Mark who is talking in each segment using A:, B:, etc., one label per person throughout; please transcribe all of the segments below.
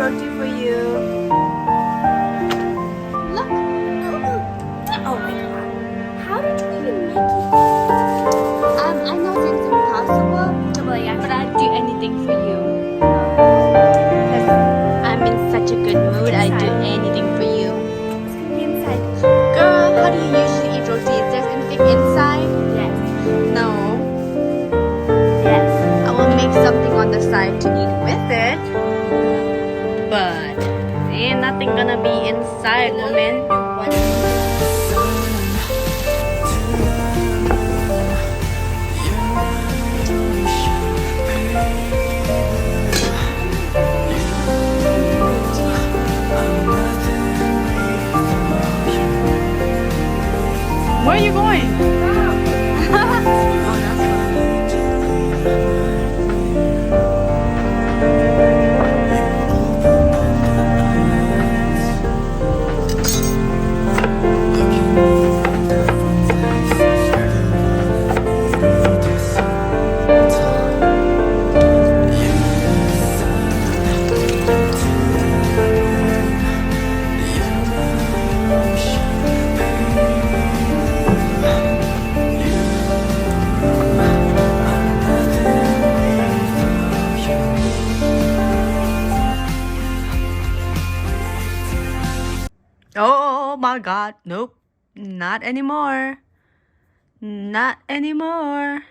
A: roti for you. Look. Oh my god. How did you even make it? I know it's impossible, but I'd do anything for you. Because I'm in such a good mood, I'd do anything for you. What's gonna be inside? Girl, how do you usually eat roti? Is there anything inside? Yes. No. Yes. I will make something on the side to eat with it. But ain't nothing gonna be inside, woman. Where are you going? Oh my god, nope, not anymore. Not anymore.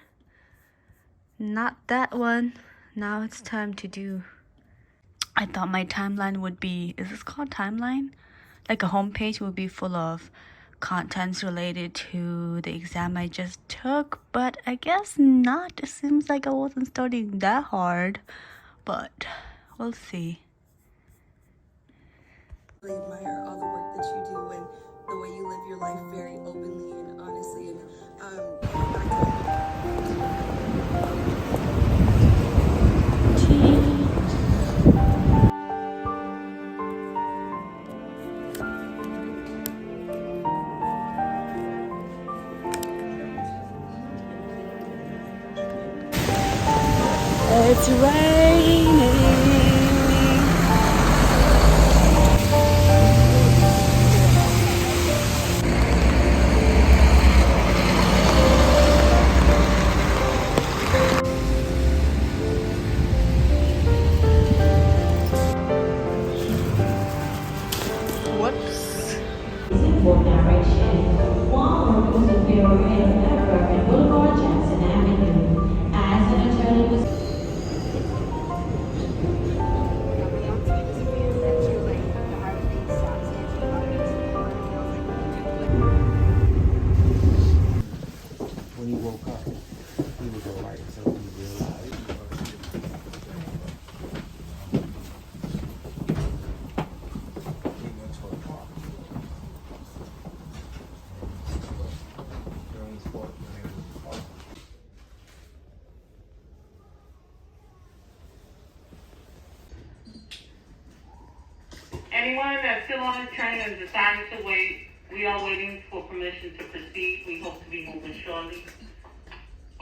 A: Not that one. Now it's time to do. I thought my timeline would be, is this called timeline? Like a homepage would be full of contents related to the exam I just took, but I guess not. It seems like I wasn't studying that hard, but we'll see.
B: I admire all the work that you do and the way you live your life very openly and honestly. And
A: It's raining. Whoops.
C: For direction, while workers will be overhead of Pembroke and Boulevard Jackson Avenue. As an attorney was
D: when he woke up, he was all right until he realized. He went to a park. During sport, when he was in the park.
E: Anyone that's still on the train and decided to wait, we are waiting for permission to proceed. We hope to be moving shortly.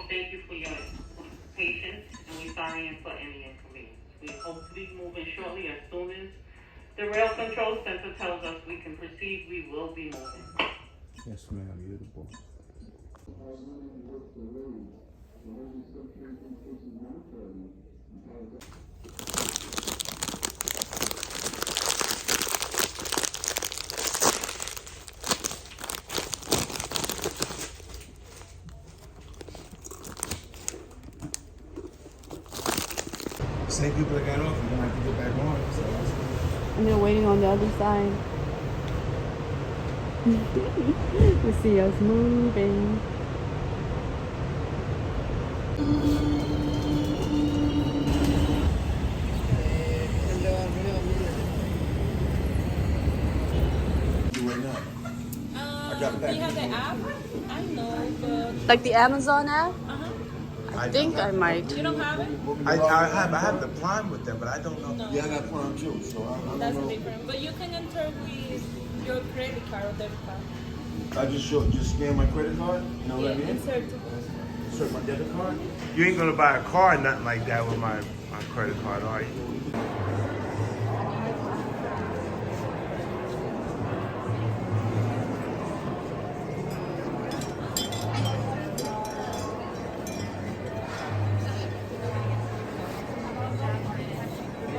E: Thank you for your patience, and we're sorry for any inconvenience. We hope to be moving shortly. As soon as the rail control center tells us we can proceed, we will be moving.
D: Yes, ma'am, you're the boss. Same people that got off, you're gonna have to get back on. So.
A: And they're waiting on the other side. You see us moving.
D: Right now. I got
F: Do you have the app? I know, but
A: Like the Amazon app?
D: I
A: think I might.
F: you don't have it?
D: I have the Prime with them, but I don't know.
F: No.
D: Yeah, I got Prime too, so I don't
F: That's
D: know.
F: different. But you can enter with your credit card or debit card.
D: I just scan my credit card. You know what I mean?
F: Insert.
D: Insert my debit card. You ain't gonna buy a car or nothing like that with my credit card, are you?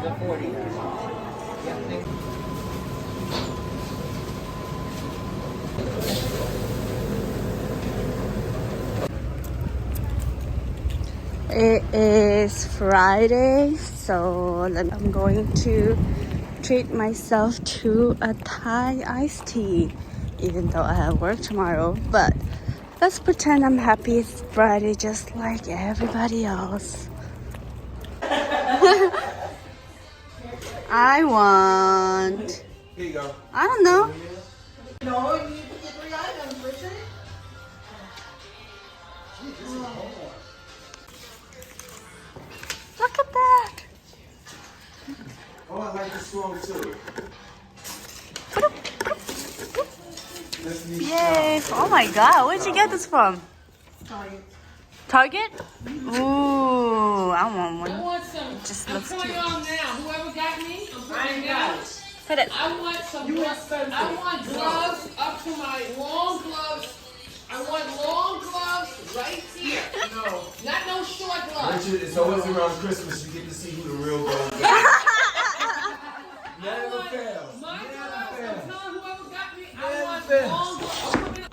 D: It's a 40. Yeah, thank you.
A: It is Friday, so I'm going to treat myself to a Thai iced tea, even though I have work tomorrow. But let's pretend I'm happy it's Friday just like everybody else. I want...
D: Here you go.
A: I don't know.
B: No, you need to get 3 items, Richard.
A: Look at that.
D: Oh, I like this one too.
A: Yay. Oh my god, where'd you get this from? Target? Ooh, I want one.
F: I want some.
A: It just
F: I'm
A: looks
F: putting
A: cute.
F: it on now. Whoever got me, I'm putting it on.
A: Put it.
F: I want some. I want gloves up to my long gloves. I want long gloves right here. No, not no short gloves.
G: Richard, it's always around Christmas you get to see who the real gold is. Never fails.
F: My
G: Never
F: gloves. I'm
G: fails.
F: telling whoever got me. I
G: Never
F: want
G: fails.
F: long gloves. I'm putting it-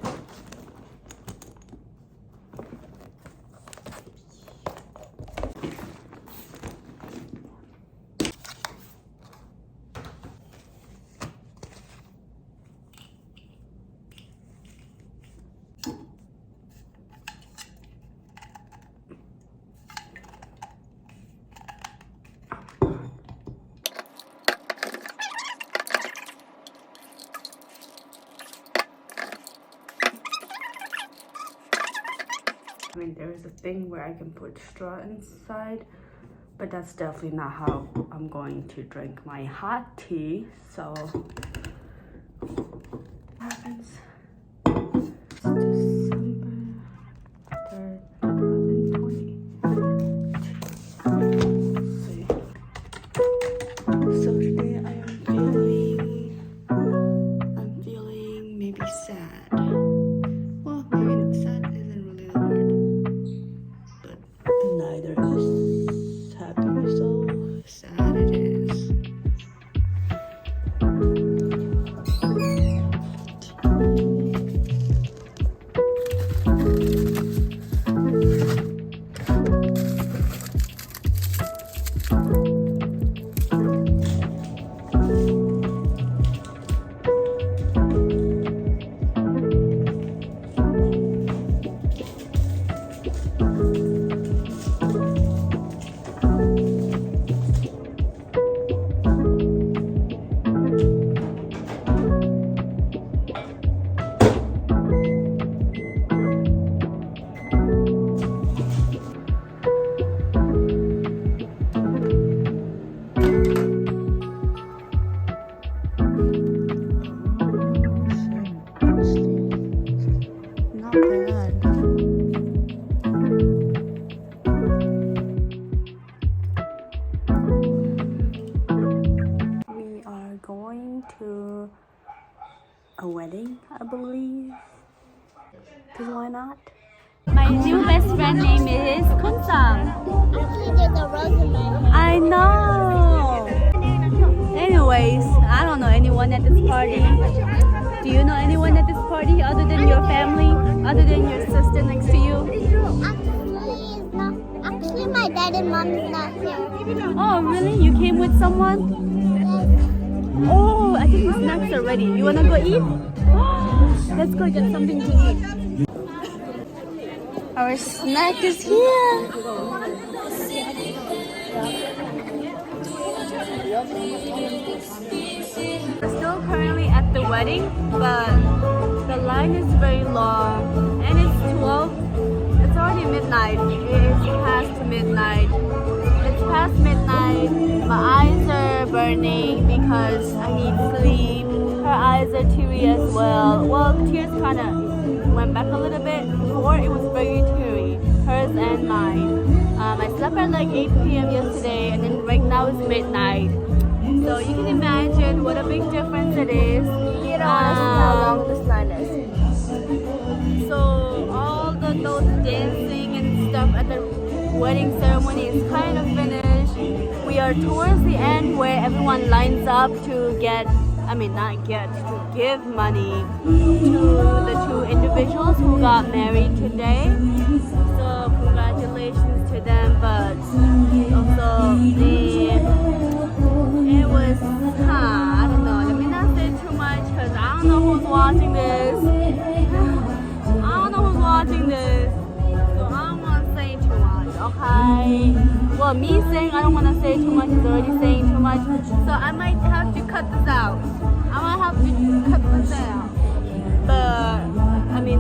A: I mean, there is a thing where I can put straw inside, but that's definitely not how I'm going to drink my hot tea. So, what happens? It's December 3rd, 2020. Let's see. So today I am feeling maybe sad. Well, maybe sad isn't really the word, but neither is happy, so sad it is. Not bad. We are going to a wedding, I believe. Because why not? My new best friend name is Kunsang.
H: Actually, there's a Rosamund.
A: I know. Anyways, I don't know anyone at this party. Do you know anyone at this party other than your family? Other than your sister next to you?
H: Actually, my dad and mom is not here.
A: Oh, really? You came with someone? Oh, I think the snacks are ready. You wanna go eat? Let's go get something to eat. Our snack is here. We're still currently at the wedding, but the line is very long and it's 12. It's already midnight. It's past midnight. It's past midnight. My eyes are burning because I need sleep. Her eyes are teary as well. Well, the tears kind of went back a little bit. Before it was very teary, hers and mine. I slept at like 8 p.m. yesterday, and then right now it's midnight. So you can imagine what a big difference it is.
H: You don't want to see how long this line is.
A: So all those dancing and stuff at the wedding ceremony is kind of finished. We towards the end where everyone lines up to get, to give money to the two individuals who got married today. So congratulations to them, but also it was, I don't know, let me not say too much because I don't know who's watching this. So I don't want to say too much, okay? Well, me saying I don't want to say too much is already saying too much, so I might have to cut this out. But,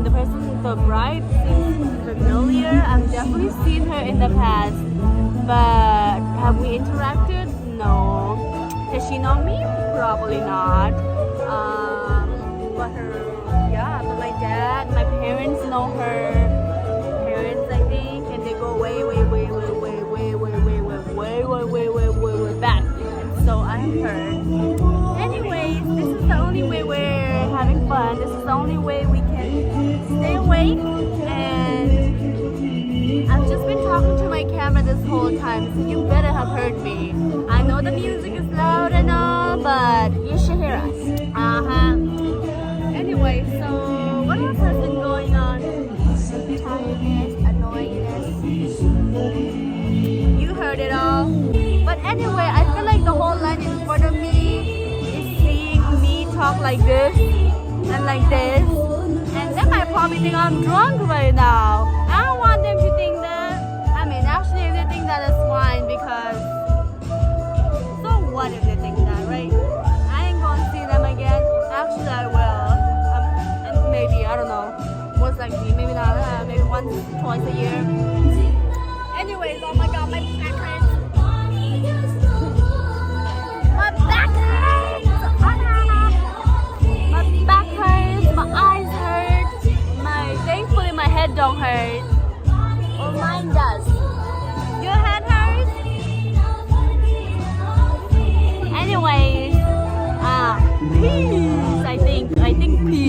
A: the person, the bride seems familiar. I've definitely seen her in the past, but have we interacted? No. Does she know me? Probably not. But my dad, my parents know her parents, I think, and they go way back. So I've heard. Anyways, this is the only way we're having fun. This is the only way we can stay awake. And I've just been talking to my camera this whole time, so you better have heard me. I know the music is loud and all, but you should hear us. Anyway, so what else has been going on? Tiredness, annoyingness. You heard it all. But anyway, I feel like the whole line in front of me is seeing me talk like this and like this. And they might probably think I'm drunk right now. I don't want them to think that. Actually, if they think that, it's fine because so what if they think that, right? I ain't gonna see them again. Actually, I will. And maybe, I don't know. Most likely, maybe not. Maybe once, twice a year. Anyways, oh my god, my back hurts. My back hurts. My back hurts. My eyes hurt. Thankfully, my head don't hurt. Well, mine does. Your head hurts? Anyways, peace. I think peace.